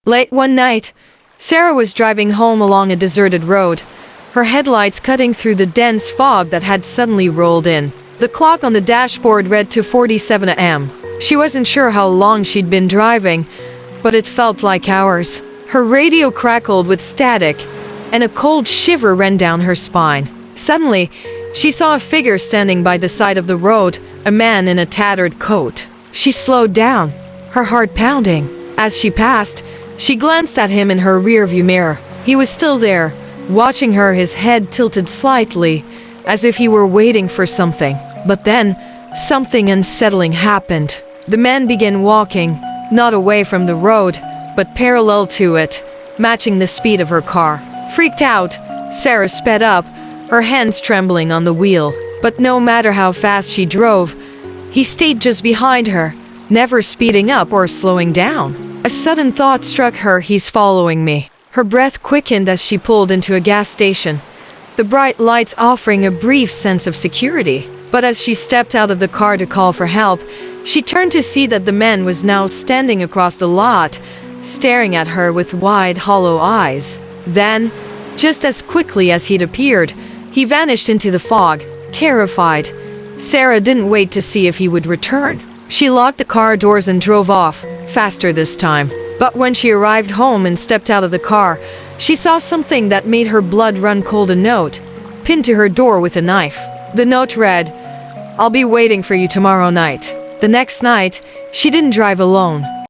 Late one night, Sarah was driving home along a deserted road, her headlights cutting through the dense fog that had suddenly rolled in. The clock on the dashboard read 2:47 a.m. She wasn't sure how long she'd been driving, but it felt like hours. Her radio crackled with static, and a cold shiver ran down her spine. Suddenly, she saw a figure standing by the side of the road, a man in a tattered coat. She slowed down, her heart pounding. As she passed, she glanced at him in her rearview mirror. He was still there, watching her, his head tilted slightly, as if he were waiting for something. But then, something unsettling happened. The man began walking, not away from the road, but parallel to it, matching the speed of her car. Freaked out, Sarah sped up, her hands trembling on the wheel. But no matter how fast she drove, he stayed just behind her, never speeding up or slowing down. A sudden thought struck her: he's following me. Her breath quickened as she pulled into a gas station, the bright lights offering a brief sense of security. But as she stepped out of the car to call for help, she turned to see that the man was now standing across the lot, staring at her with wide, hollow eyes. Then, just as quickly as he'd appeared, he vanished into the fog, terrified. Sarah didn't wait to see if he would return. She locked the car doors and drove off, faster this time. But when she arrived home and stepped out of the car, she saw something that made her blood run cold. A note, pinned to her door with a knife. The note read, "I'll be waiting for you tomorrow night." The next night, she didn't drive alone.